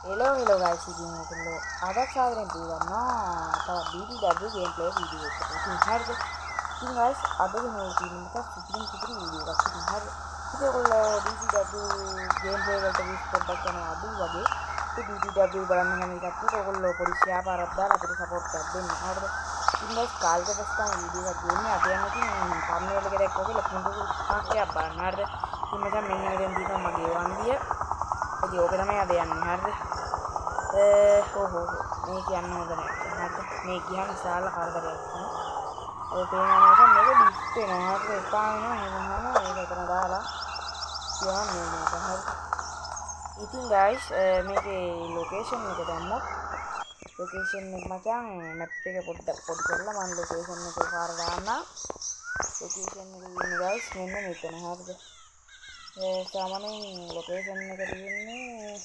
hello guys, ඉතින් ඔයගොල්ලෝ අද සාදරයෙන් පිළිගන්නවා තව BDW gameplay video එකකට. ඉතින් හරිද? ඉතින් guys අද වෙනවා තියෙන එක සුපිරි වීඩියෝ එකක්. ඉතින් හරිද? ඉතින් ඔයගොල්ලෝ BDW gameplay වලට විස්තර කරන අඩු වගේ ඉතින් BDW බලන්න නම් එකක් ඔයගොල්ලෝ පොඩි share පාරක් දාලා අපිට support එකක් දෙන්න. හරිද? ඉතින් guys කාලෙක පස්සේ වීඩියෝ එකක් දෙන්නේ. අද යන ඉතින් thumbnail එක දැක්කම ලොකු පාක්කයක් බලන්න. හරිද? ඉතින් මචං මෙන්න මෙතන තියෙනවා මගේ වන්දිය. ඉතින් ඕක තමයි අද යන්නේ. හරිද? මේ කියන්න හොඳ නැහැ. හරිද? මේ ගියන් විශාල කරදරයක් තමයි. ඔය පේනවා නම් මේක ඩිස්ට් වෙනවා. හරිද? එපා වෙනවා. එහෙමම මේක එතන දාලා කියන්නේ මේක. හරිද? ඉතින් guys මේකේ location එක දැම්මොත් location එක මචං map එක පොඩ්ඩක් පොඩි කරලා මම location එක පාර දාන්න. location එක ඉන්නේ guys මෙන්න මෙතන. හරිද? සාමාන්‍යයෙන් location එක තියෙන්නේ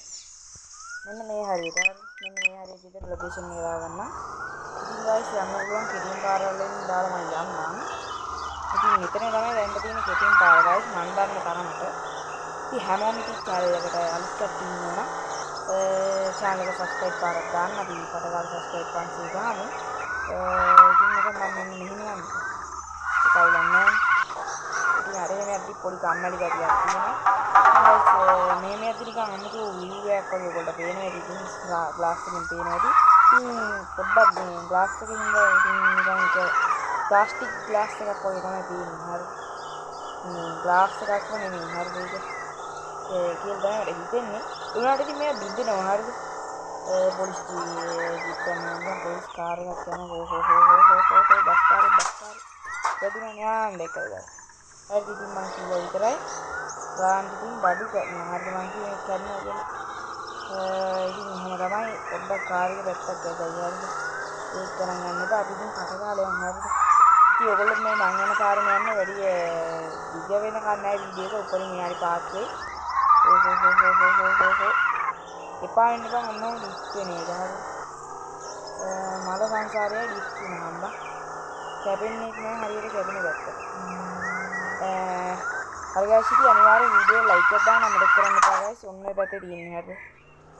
මෙන්න මේ හරියට. මෙන්න මේ හරියට විතර ලොකේෂන් එක දාගන්න. ඉතින් guys යන්න පුළුවන් කෙටිම පාරවලින් දාලා මම යන්නම්. ඉතින් මෙතන තමයි දැන් තියෙන කෙටිම පාර guys මම දන්න තරමට. ඉතින් හැමෝම ඉතින් channel එකට අලුත් කට්ටිය ඉන්නවා නම් channel එක subscribe පාරක් දාන්න. අපි පටවල් subscribe 500 ගාමු. ඉතින් මම මෙහෙම යන්නේ. ඒකවලන්නේ. ඉතින් අර එමෙද්දි පොඩි කම්මැලි ගතියක් තියෙනවා. මේ නිකන් අමුතු view එකක් වගේ ඔයගොල්ලෝ පේනවා. ඉතින් glass එකෙන් පේනවා. ඉතින් පොඩ්ඩක් මේ glass එකකින් ඉතින් නිකන් ඒක plastic glass එකක් වගේ තමයි පේන්නේ. හරි. මේ glass එකක් නෙමෙයි. හරිද? ඒක කියලා තමයි හිතෙන්නේ. උනාට ඉතින් මේ බින්දෙනවා. හරිද? පොලිස් ජීප්පෙන් පොලිස් කාර් එකක් යනවා. බස් කාර් වැදුනා න්යාන් දෙකලා. හරි ඉතින් මම කිව්වා විතරයි. ගාන්න ඉතින් බඩු කරනවා. හරිද මං කියන්නේ කරනවා කියලා. ඉතින් එහෙම තමයි පොඩ්ඩක් කාර් එක පැත්තක් ගියා. හරිද? ඒක කරන් යන්න එපා. අපි ඉතින් කටකාලයක් හරිද? ඉතින් ඔයගොල්ලෝ මේ මං යන පාරේ යන්න වැඩි දිග වෙන කන්නයි වීඩියෝ එක උඩින් මෙහාට පාස් වෙයි. එපා වෙන්න බං ඔන්නෝ ඩිස්ක් වෙන එක. හරිද? මල සංසාරයේ ඩිස්ක් වෙනවා හම්බා. කැපෙන්නේ නැහැ හරියට කැපෙන පැත්තට. හරි guys ඉතින් අනිවාර්යෙන් වීඩියෝ ලයික් එකක් දාන්න මතක කරන්න එපා guys. ඔන්න ඔය පැත්තේ තියෙන්නේ. හරිද?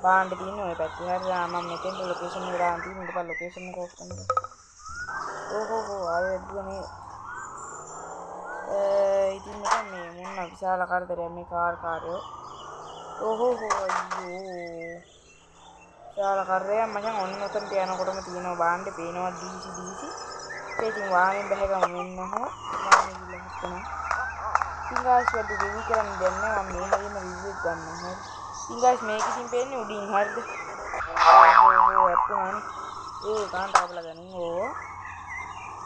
බාන්න තියෙන්නේ ඔය පැත්තේ. හරිද? මම මෙතෙන්ට ලොකේෂන් එක දාන්න තියෙනවා. ඊට පස්සේ ලොකේෂන් එක ඔෆ් කරන්න. ආයෙත් දුන්නේ. ඉතින් මචං මේ මොන විශාල කරදරයක් මේ කාර්යෝ. අයියෝ. විශාල කරදරයක් මචං ඔන්න ඔතනට යනකොටම තියෙනවා බාන්නේ පේනවා දීසි. ඉතින් වාහනේ බහගම මෙන්නම වාහනේ ගිහලා හිටනවා. ඉතින් guys වැඩි රිවිව් කරන්න දෙන්නේ මම මේ හැදෙන රිවිව් එක ගන්න. හරි. ඉතින් guys මේක ඉතින් පේන්නේ උඩින්. හරිද? අප්පුණානේ. ඒ කාන්ට අපලා ගනින් ඕ.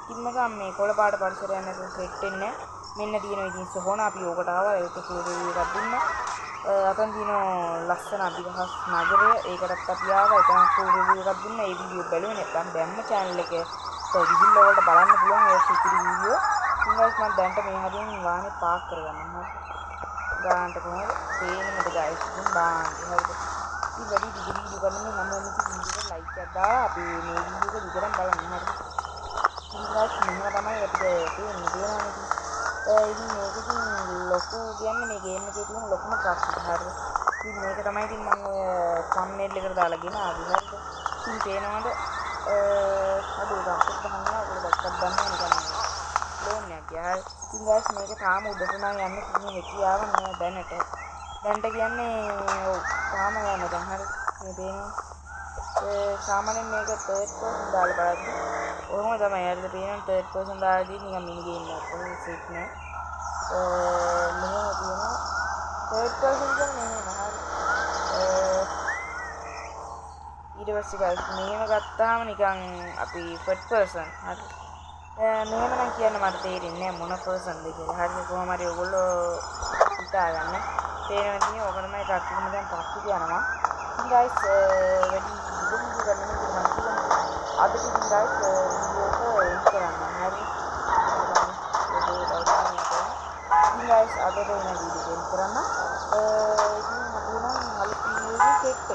ඉතින් මම මේ කොළ පාට පරිසරයක් නැතුව සෙට් වෙන්නේ. මෙන්න තියෙනවා ඉතින් සොහොන අපි ඕකට ආවා. ඒක ෆුල් රිවිව් එකක් දුන්න. අතන තියෙනවා ලස්සන අභිරහස් නගරය. ඒකටත් අපි ආවා. ඒකම ෆුල් රිවිව් එකක් දුන්න. ඒ වීඩියෝ බැලුවේ නැත්නම් දැම්ම channel එකේ ගිහිල්ල වලට බලන්න පුළුවන් ඒ සුපිරි වීඩියෝ. ඉතින් guys මම දැන්ට මේ හරියෙන් වාහනේ පාක් කරගන්නවා. ගානට කොහොමද? පේන්නේද guys? ඉතින් බාන්න. හරිද? ඉතින් වැඩි වීඩියෝ කරන්නේ හැමෝම ඉතින් වීඩියෝ එක ලයික් එකක් දාලා අපි මේ වීඩියෝ එක විතරක් බලන්න. හරිද? ඉතින් guys මෙහෙම තමයි අපිට තේරෙන්නේ. ඉතින් මේක ඉතින් ලොකු කියන්නේ මේ ගේම් එකේ තියෙන ලොකුම ට්‍රක් එක. හරිද? ඉතින් මේක තමයි ඉතින් මම ඔය thumbnail එකට දාලා ගෙන ආවේ. හරිද? ඉතින් පේනවද? අද උඩට ගහනවා උඩ දැක්කත් ගන්න නිකන් ප්ලේන් එකක් ගියා. ඉතින් guys මේක තාම උඩට නම් යන්න තියෙන හැකියාව නෑ දැනට. දැන්ට කියන්නේ තාම යන්න දැන් හරි මේ පේනවා. සාමාන්‍යයෙන් මේක third person දාලා බලද්දි ඔහොම තමයි හරිද පේනවා. third person දාලාදී නිකන් මිනි ගේම් එකක් වගේ සෙට් නෑ. මෙහෙම තියෙනවා third person කියන්නේ මෙහෙම හරි. ඊට පස්සේ guys මෙහෙම ගත්තාම නිකන් අපි first person හරි. මෙහෙම නම් කියන්න මට තේරෙන්නේ නැහැ මොන personද කියලා. හරිද? කොහොම හරි ඔයගොල්ලෝ හිතාගන්න. තේරෙන්නේ ඕක තමයි ට්‍රක් එකම දැන් පස්සේ යනවා. ඉතින් guys වැඩි විදිහට ගන්න මම කියන්නේ. අද ඉතින් guys වීඩියෝ එක එන්ඩ් කරන්න. හරි. ඉතින් guys අද දෙන වීඩියෝ එන්ඩ් කරන්න. ඉතින් අපි නම් අලුත් වීඩියෝ එකක්